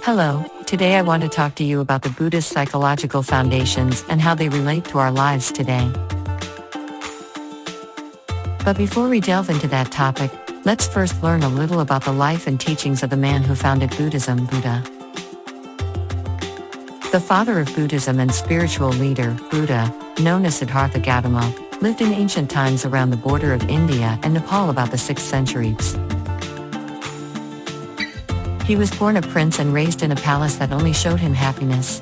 Hello, today I want to talk to you about the Buddhist psychological foundations and how they relate to our lives today. But before we delve into that topic, let's first learn a little about the life and teachings of the man who founded Buddhism, Buddha. The father of Buddhism and spiritual leader, Buddha, known as Siddhartha Gautama, lived in ancient times around the border of India and Nepal about the 6th centuries. He was born a prince and raised in a palace that only showed him happiness.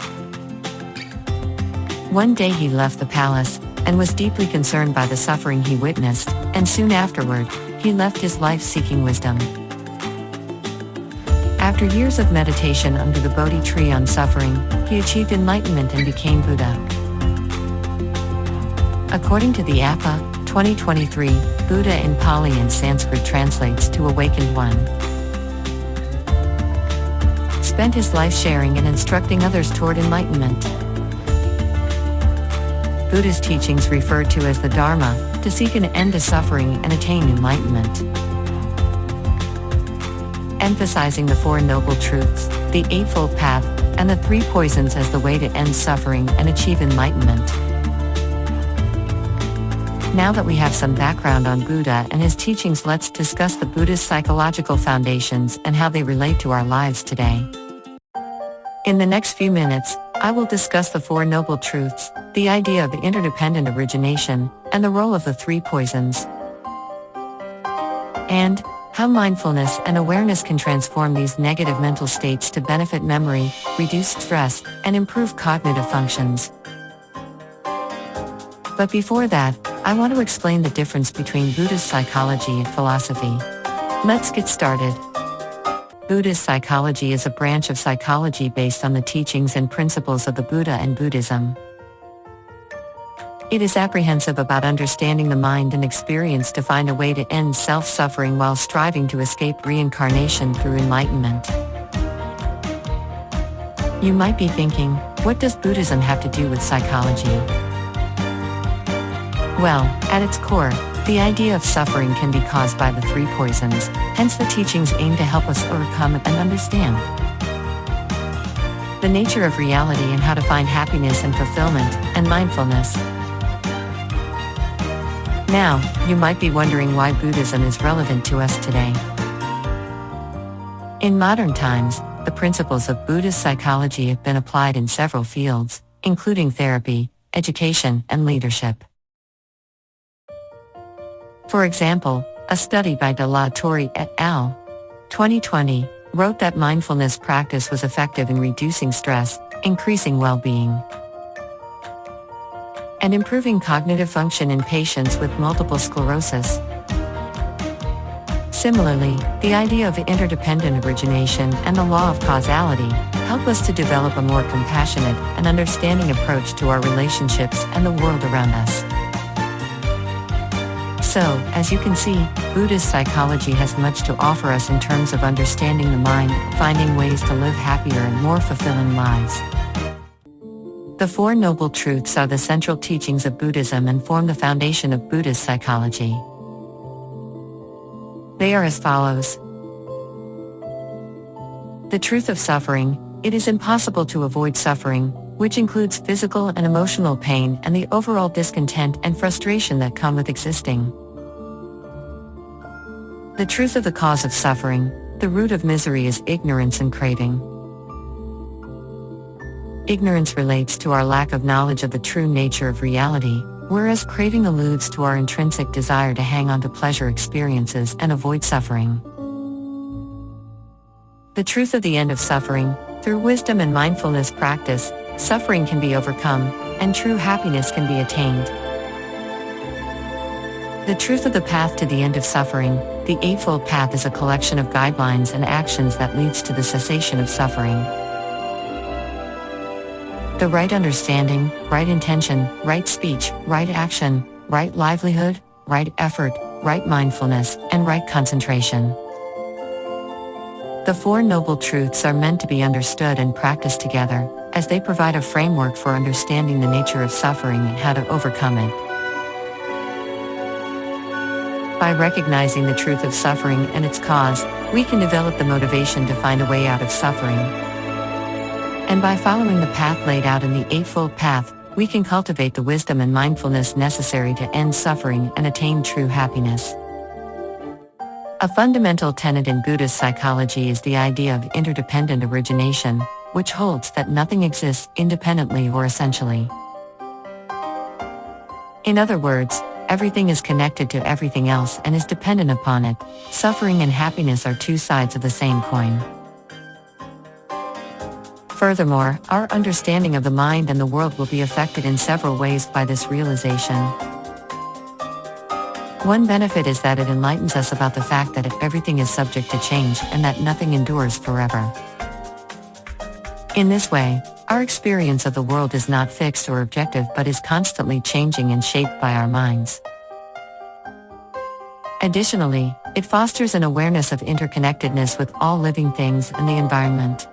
One day he left the palace, and was deeply concerned by the suffering he witnessed, and soon afterward, he left his life seeking wisdom. After years of meditation under the Bodhi tree on suffering, he achieved enlightenment and became Buddha. According to the APA, 2023, Buddha in Pali and Sanskrit translates to awakened one. Spent his life sharing and instructing others toward enlightenment. Buddha's teachings referred to as the Dharma, to seek an end to suffering and attain enlightenment. Emphasizing the Four Noble Truths, the Eightfold Path, and the Three Poisons as the way to end suffering and achieve enlightenment. Now that we have some background on Buddha and his teachings, let's discuss the Buddhist psychological foundations and how they relate to our lives today. In the next few minutes, I will discuss the Four Noble Truths, the idea of interdependent origination, and the role of the Three Poisons, and how mindfulness and awareness can transform these negative mental states to benefit memory, reduce stress, and improve cognitive functions. But before that, I want to explain the difference between Buddhist psychology and philosophy. Let's get started. Buddhist psychology is a branch of psychology based on the teachings and principles of the Buddha and Buddhism. It is apprehensive about understanding the mind and experience to find a way to end self-suffering while striving to escape reincarnation through enlightenment. You might be thinking, what does Buddhism have to do with psychology? Well, at its core, the idea of suffering can be caused by the three poisons, hence the teachings aim to help us overcome and understand the nature of reality and how to find happiness and fulfillment, and mindfulness. Now, you might be wondering why Buddhism is relevant to us today. In modern times, the principles of Buddhist psychology have been applied in several fields, including therapy, education, and leadership. For example, a study by De La Torre et al. 2020 wrote that mindfulness practice was effective in reducing stress, increasing well-being, and improving cognitive function in patients with multiple sclerosis. Similarly, the idea of interdependent origination and the law of causality help us to develop a more compassionate and understanding approach to our relationships and the world around us. So, as you can see, Buddhist psychology has much to offer us in terms of understanding the mind, finding ways to live happier and more fulfilling lives. The Four Noble Truths are the central teachings of Buddhism and form the foundation of Buddhist psychology. They are as follows. The truth of suffering: it is impossible to avoid suffering, which includes physical and emotional pain and the overall discontent and frustration that come with existing. The truth of the cause of suffering: the root of misery is ignorance and craving. Ignorance relates to our lack of knowledge of the true nature of reality, whereas craving alludes to our intrinsic desire to hang on to pleasure experiences and avoid suffering. The truth of the end of suffering: through wisdom and mindfulness practice, suffering can be overcome, and true happiness can be attained. The truth of the path to the end of suffering: the Eightfold Path is a collection of guidelines and actions that leads to the cessation of suffering. The right understanding, right intention, right speech, right action, right livelihood, right effort, right mindfulness, and right concentration. The Four Noble Truths are meant to be understood and practiced together, as they provide a framework for understanding the nature of suffering and how to overcome it. By recognizing the truth of suffering and its cause, we can develop the motivation to find a way out of suffering. And by following the path laid out in the Eightfold Path, we can cultivate the wisdom and mindfulness necessary to end suffering and attain true happiness. A fundamental tenet in Buddhist psychology is the idea of interdependent origination, which holds that nothing exists independently or essentially. In other words, everything is connected to everything else and is dependent upon it. Suffering and happiness are two sides of the same coin. Furthermore, our understanding of the mind and the world will be affected in several ways by this realization. One benefit is that it enlightens us about the fact that everything is subject to change and that nothing endures forever. In this way, our experience of the world is not fixed or objective but is constantly changing and shaped by our minds. Additionally, it fosters an awareness of interconnectedness with all living things and the environment.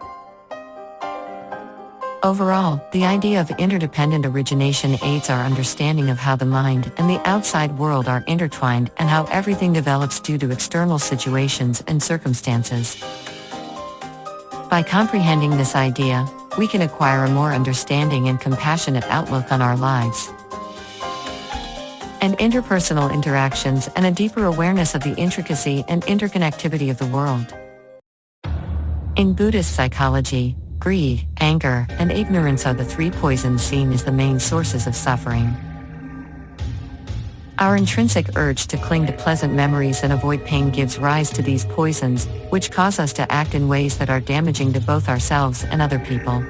Overall, the idea of interdependent origination aids our understanding of how the mind and the outside world are intertwined and how everything develops due to external situations and circumstances. By comprehending this idea, we can acquire a more understanding and compassionate outlook on our lives and interpersonal interactions and a deeper awareness of the intricacy and interconnectivity of the world. In Buddhist psychology, greed, anger, and ignorance are the three poisons seen as the main sources of suffering. Our intrinsic urge to cling to pleasant memories and avoid pain gives rise to these poisons, which cause us to act in ways that are damaging to both ourselves and other people.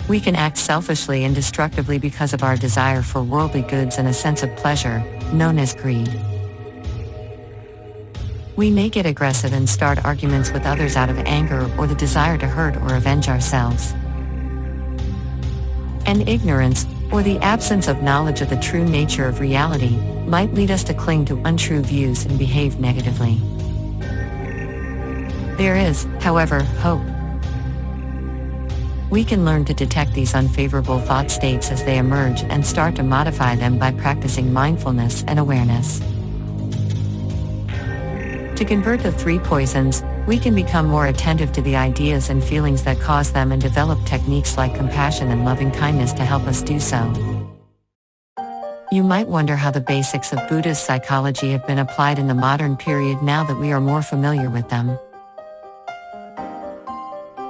We can act selfishly and destructively because of our desire for worldly goods and a sense of pleasure, known as greed. We may get aggressive and start arguments with others out of anger or the desire to hurt or avenge ourselves. And ignorance, or the absence of knowledge of the true nature of reality, might lead us to cling to untrue views and behave negatively. There is, however, hope. We can learn to detect these unfavorable thought states as they emerge and start to modify them by practicing mindfulness and awareness. To convert the three poisons, we can become more attentive to the ideas and feelings that cause them and develop techniques like compassion and loving kindness to help us do so. You might wonder how the basics of Buddhist psychology have been applied in the modern period now that we are more familiar with them.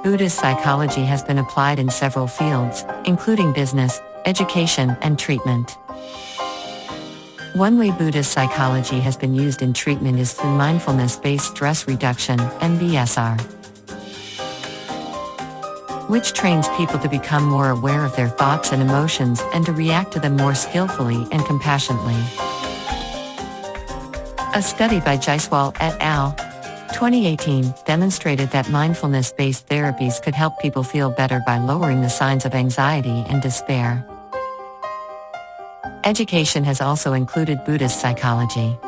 Buddhist psychology has been applied in several fields, including business, education, and treatment. One way Buddhist psychology has been used in treatment is through mindfulness-based stress reduction, MBSR, which trains people to become more aware of their thoughts and emotions and to react to them more skillfully and compassionately. A study by Jaiswal et al. 2018 demonstrated that mindfulness-based therapies could help people feel better by lowering the signs of anxiety and despair. Education has also included Buddhist psychology.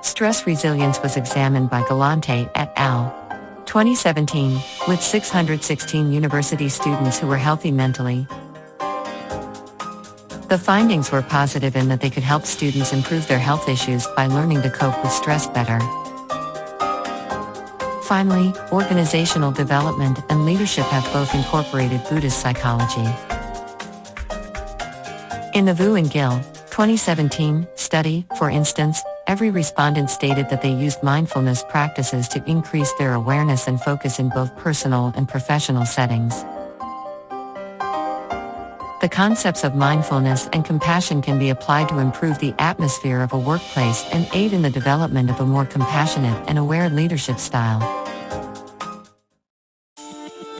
Stress resilience was examined by Galante et al. 2017, with 616 university students who were healthy mentally. The findings were positive in that they could help students improve their health issues by learning to cope with stress better. Finally, organizational development and leadership have both incorporated Buddhist psychology. In the Vu and Gill, 2017, study, for instance, every respondent stated that they used mindfulness practices to increase their awareness and focus in both personal and professional settings. The concepts of mindfulness and compassion can be applied to improve the atmosphere of a workplace and aid in the development of a more compassionate and aware leadership style.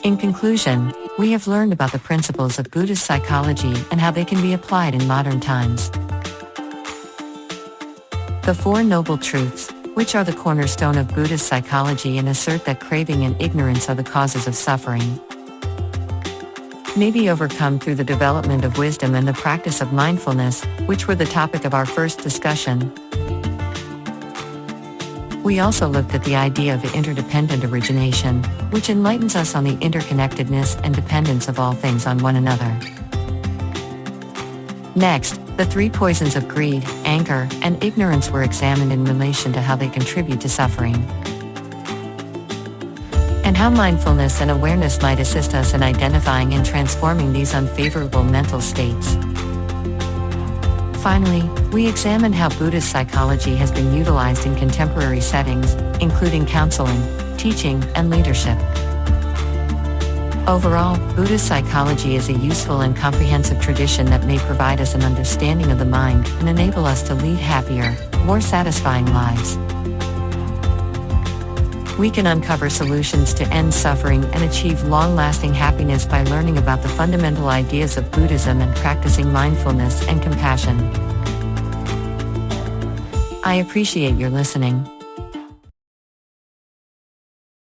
In conclusion, we have learned about the principles of Buddhist psychology and how they can be applied in modern times. The Four Noble Truths, which are the cornerstone of Buddhist psychology and assert that craving and ignorance are the causes of suffering, may be overcome through the development of wisdom and the practice of mindfulness, which were the topic of our first discussion. We also looked at the idea of interdependent origination, which enlightens us on the interconnectedness and dependence of all things on one another. Next, the three poisons of greed, anger, and ignorance were examined in relation to how they contribute to suffering, and and how mindfulness and awareness might assist us in identifying and transforming these unfavorable mental states. Finally, we examined how Buddhist psychology has been utilized in contemporary settings, including counseling, teaching, and leadership. Overall, Buddhist psychology is a useful and comprehensive tradition that may provide us an understanding of the mind and enable us to lead happier, more satisfying lives. We can uncover solutions to end suffering and achieve long-lasting happiness by learning about the fundamental ideas of Buddhism and practicing mindfulness and compassion. I appreciate your listening.